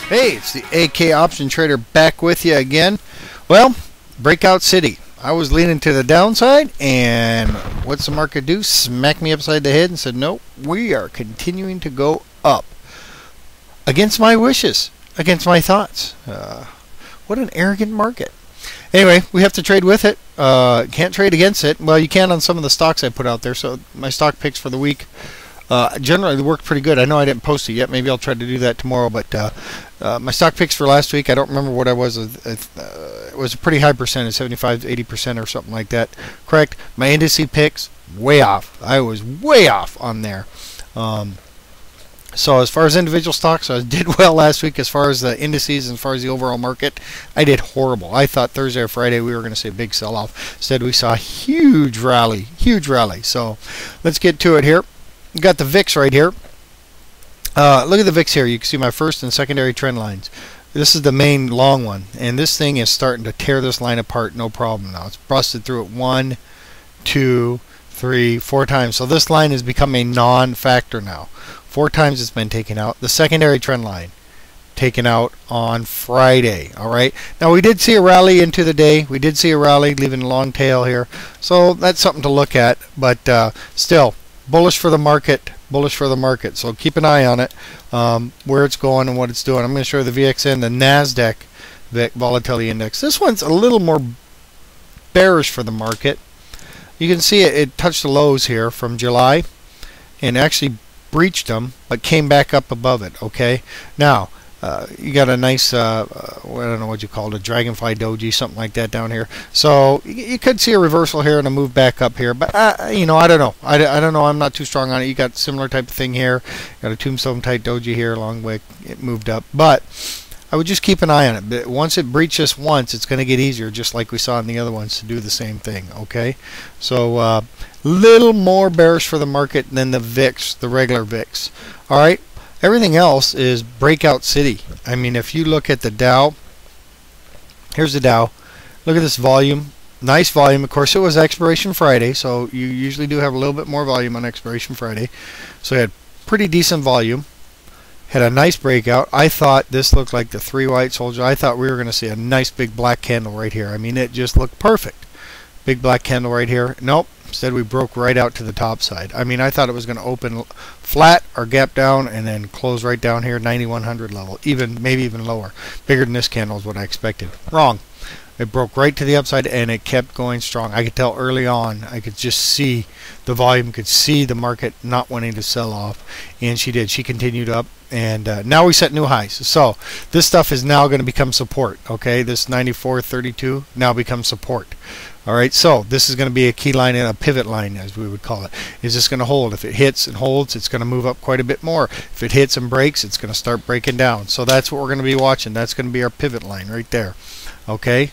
Hey, it's the AK Option Trader back with you again. Well, breakout city. I was leaning to the downside, and what's the market do? Smacked me upside the head and said, no, we are continuing to go up. Against my wishes, against my thoughts. What an arrogant market. Anyway, we have to trade with it. Can't trade against it. Well, you can on some of the stocks I put out there. So my stock picks for the week generally worked pretty good. I know I didn't post it yet. Maybe I'll try to do that tomorrow. But my stock picks for last week, I don't remember what I was. It was a pretty high percentage, 75 to 80% or something like that. Correct. My indice picks, way off. I was way off on there. So as far as individual stocks, I did well last week. As far as the indices and as far as the overall market, I did horrible. I thought Thursday or Friday we were going to see a big sell-off. Instead, we saw a huge rally, huge rally. So let's get to it here. We got the VIX right here. Look at the VIX here. You can see my first and secondary trend lines. This is the main long one, and this thing is starting to tear this line apart. No problem now. It's busted through it 1, 2, 3, 4 times. So this line has become a non-factor now. 4 times it's been taken out. The secondary trend line taken out on Friday. All right. Now we did see a rally into the day. We did see a rally leaving a long tail here. So that's something to look at. But still bullish for the market. Bullish for the market. So keep an eye on it, where it's going and what it's doing. I'm going to show you the VXN, the NASDAQ Volatility Index. This one's a little more bearish for the market. You can see it touched the lows here from July and actually breached them, but came back up above it. Okay, now you got a nice I don't know what you call it, a dragonfly doji, something like that down here. So you could see a reversal here and a move back up here, but you know, I don't know. I don't know. I'm not too strong on it. You got similar type of thing here. Got a tombstone type doji here, a long way it moved up, but I would just keep an eye on it. But once it breaches once, it's going to get easier, just like we saw in the other ones, to do the same thing. Okay, so little more bearish for the market than the VIX, the regular VIX. All right, everything else is breakout city. I mean, if you look at the Dow, here's the Dow. Look at this volume, nice volume. Of course, it was expiration Friday, so you usually do have a little bit more volume on expiration Friday. So it had pretty decent volume. Had a nice breakout. I thought this looked like the 3 white soldiers. I thought we were going to see a nice big black candle right here. I mean, it just looked perfect. Big black candle right here. Nope. Instead, we broke right out to the top side. I mean, I thought it was going to open flat or gap down and then close right down here, 9100 level, maybe even lower. Bigger than this candle is what I expected. Wrong. It broke right to the upside and it kept going strong. I could tell early on, I could just see the volume, could see the market not wanting to sell off, and she did. She continued up, and now we set new highs. So this stuff is now going to become support. Okay, this 94.32 now becomes support. All right, so this is going to be a key line and a pivot line, as we would call it. Is this going to hold? If it hits and holds, it's going to move up quite a bit more. If it hits and breaks, it's going to start breaking down. So that's what we're going to be watching. That's going to be our pivot line right there. Okay.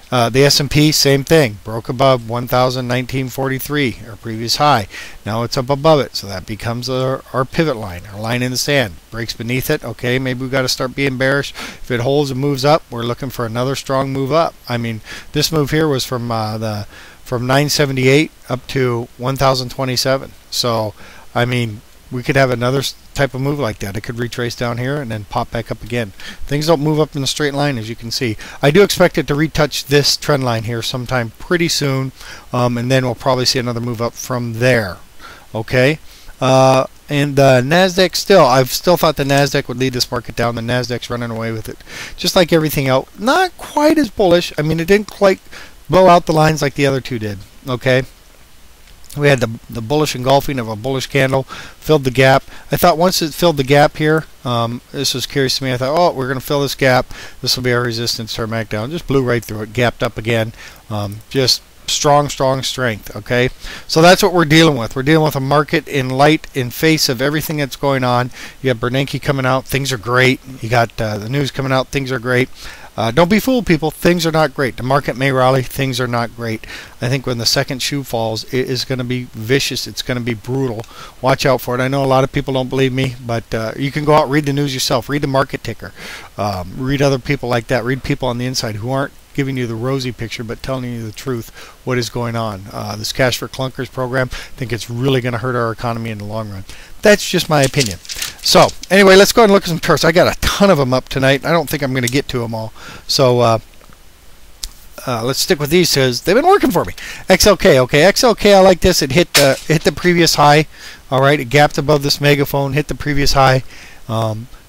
The S&P, same thing, broke above 1,019.43, our previous high. Now it's up above it, so that becomes our pivot line, our line in the sand. Breaks beneath it, okay, maybe we've got to start being bearish. If it holds and moves up, we're looking for another strong move up. I mean, this move here was from 978 up to 1,027. So, I mean, we could have another type of move like that. It could retrace down here and then pop back up again. Things don't move up in a straight line, as you can see. I do expect it to retouch this trend line here sometime pretty soon, and then we'll probably see another move up from there. Okay, and the NASDAQ I've still thought the NASDAQ would lead this market down. The NASDAQ's running away with it, just like everything else. Not quite as bullish. I mean, it didn't quite blow out the lines like the other two did. Okay. We had the bullish engulfing of a bullish candle, filled the gap. I thought once it filled the gap here, this was curious to me. I thought, oh, we're going to fill this gap. This will be our resistance, turn back down. Just blew right through it, gapped up again. Just strong strength. Okay, so that's what we're dealing with. We're dealing with a market in light, in face of everything that's going on. You got Bernanke coming out, things are great. You got the news coming out, things are great. Don't be fooled, people. Things are not great. The market may rally. Things are not great. I think when the second shoe falls, it is going to be vicious. It's going to be brutal. Watch out for it. I know a lot of people don't believe me, but you can go out and read the news yourself. Read the market ticker. Read other people like that. Read people on the inside who aren't giving you the rosy picture, but telling you the truth, what is going on. This Cash for Clunkers program, I think it's really going to hurt our economy in the long run. That's just my opinion. So, anyway, let's go ahead and look at some charts. I got a ton ton of them up tonight. I don't think I'm going to get to them all. So let's stick with these because they've been working for me. XLK, okay, XLK, I like this. It hit the previous high. All right, it gapped above this megaphone, hit the previous high.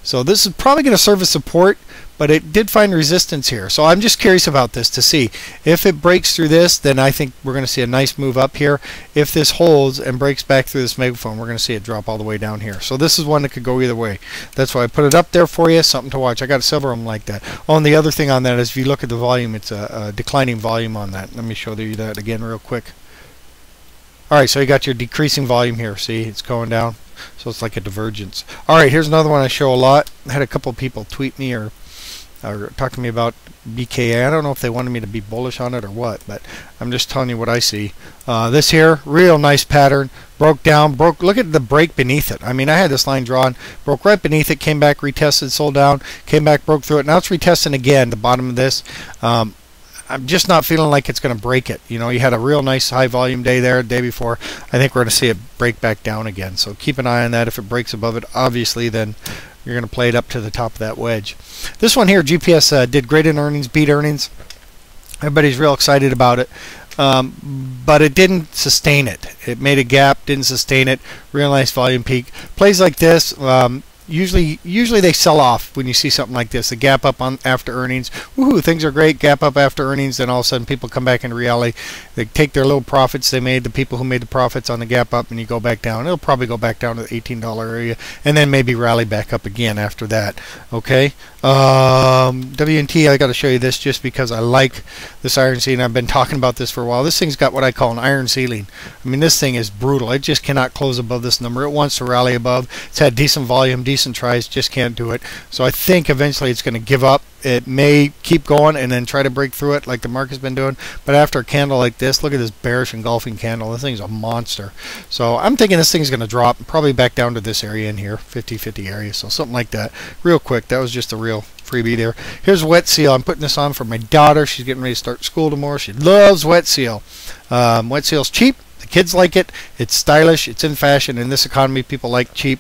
So this is probably going to serve as support, but it did find resistance here. So I'm just curious about this to see if it breaks through this. Then I think we're going to see a nice move up here. If this holds and breaks back through this megaphone, we're going to see it drop all the way down here. So this is one that could go either way. That's why I put it up there for you. Something to watch. I got several of them like that. Oh, and the other thing on that is if you look at the volume, it's a declining volume on that. Let me show you that again real quick. All right, so you got your decreasing volume here. See, it's going down. So it's like a divergence. All right, here's another one I show a lot. I had a couple of people tweet me or talk to me about BKA. I don't know if they wanted me to be bullish on it or what, but I'm just telling you what I see. This here, real nice pattern. Broke down, look at the break beneath it. I mean, I had this line drawn, broke right beneath it, came back, retested, sold down, came back, broke through it. Now it's retesting again, the bottom of this. I'm just not feeling like it's going to break it. You know, you had a real nice high volume day there the day before. I think we're going to see it break back down again. So keep an eye on that. If it breaks above it, obviously, then you're going to play it up to the top of that wedge. This one here, GPS did great in earnings, beat earnings. Everybody's real excited about it. But it didn't sustain it. It made a gap, didn't sustain it. Real nice volume peak. Plays like this, usually they sell off when you see something like this. The gap up on after earnings. Woohoo, things are great. Gap up after earnings. Then all of a sudden people come back into reality. They take their little profits they made, the people who made the profits on the gap up, and you go back down. It'll probably go back down to the $18 area and then maybe rally back up again after that. Okay. WNT, I got to show you this just because I like this iron ceiling. I've been talking about this for a while. This thing's got what I call an iron ceiling. I mean, this thing is brutal. It just cannot close above this number. It wants to rally above. It's had decent volume, decent tries, just can't do it. So I think eventually it's going to give up. It may keep going and then try to break through it like the market's been doing. But after a candle like this, look at this bearish engulfing candle. This thing's a monster. So I'm thinking this thing's going to drop probably back down to this area in here, 50-50 area. So something like that. Real quick. That was just a real freebie there. Here's Wet Seal. I'm putting this on for my daughter. She's getting ready to start school tomorrow. She loves Wet Seal. Wet Seal's cheap. The kids like it. It's stylish. It's in fashion. In this economy, people like cheap.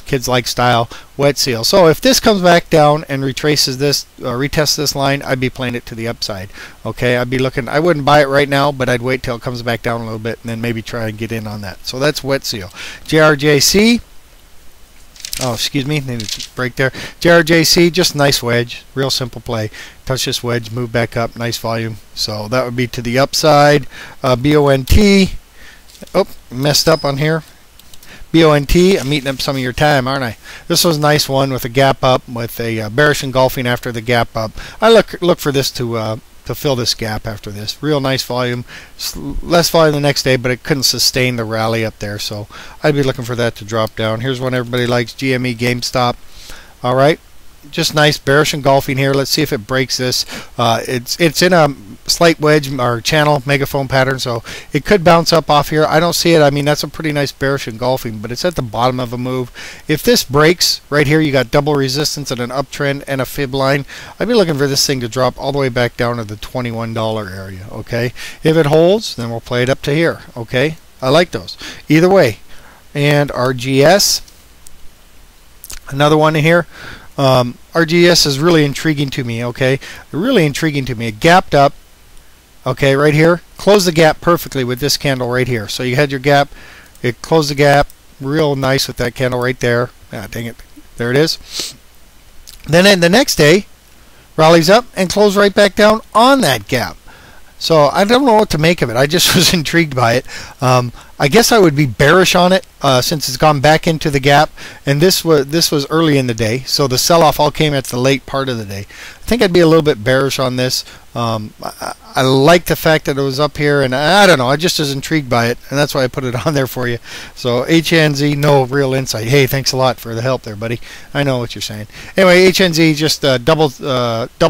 Kids like style. Wet Seal. So if this comes back down and retraces this, retests this line, I'd be playing it to the upside. Okay, I'd be looking. I wouldn't buy it right now, but I'd wait till it comes back down a little bit and then maybe try and get in on that. So that's Wet Seal. JRJC. Oh, excuse me, need to break there. JRJC, just nice wedge, real simple play. Touch this wedge, move back up, nice volume. So that would be to the upside. BONT. Oh, messed up on here. BONT, I'm eating up some of your time, aren't I? This was a nice one with a gap up, with a bearish engulfing after the gap up. I look for this to fill this gap after this. Real nice volume, less volume the next day, but it couldn't sustain the rally up there. So I'd be looking for that to drop down. Here's one everybody likes, GME, GameStop. All right, just nice bearish engulfing here. Let's see if it breaks this. It's in a slight wedge or channel megaphone pattern, so it could bounce up off here. I don't see it. I mean, that's a pretty nice bearish engulfing, but it's at the bottom of a move. If this breaks right here, you got double resistance and an uptrend and a fib line. I'd be looking for this thing to drop all the way back down to the $21 area. Okay, if it holds, then we'll play it up to here. Okay, I like those either way. And RGS, another one in here. RGS is really intriguing to me. Okay, really intriguing to me. It gapped up. Okay, right here, close the gap perfectly with this candle right here. So you had your gap, it closed the gap real nice with that candle right there. Ah, dang it, there it is. Then in the next day, rallies up and closed right back down on that gap. So I don't know what to make of it. I just was intrigued by it. I guess I would be bearish on it since it's gone back into the gap, and this was early in the day, so the sell-off all came at the late part of the day. I think I'd be a little bit bearish on this. I like the fact that it was up here, and I don't know, I just was intrigued by it, and that's why I put it on there for you. So HNZ, no real insight. Hey, thanks a lot for the help there, buddy. I know what you're saying. Anyway, HNZ just double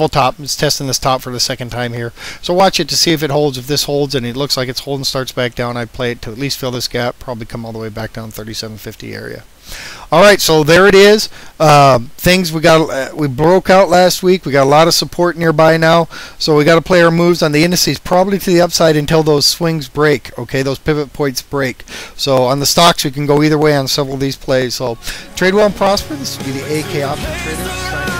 top. It's testing this top for the second time here. So watch it to see if it holds. If this holds and it looks like it's holding, starts back down, I'd play it to at least fill this gap, probably come all the way back down 37.50 area. All right, so there it is. Things we broke out last week. We got a lot of support nearby now, so we got to play our moves on the indices probably to the upside until those swings break. Okay, those pivot points break. So on the stocks, we can go either way on several of these plays. So trade well and prosper. This will be the AK Option Trader.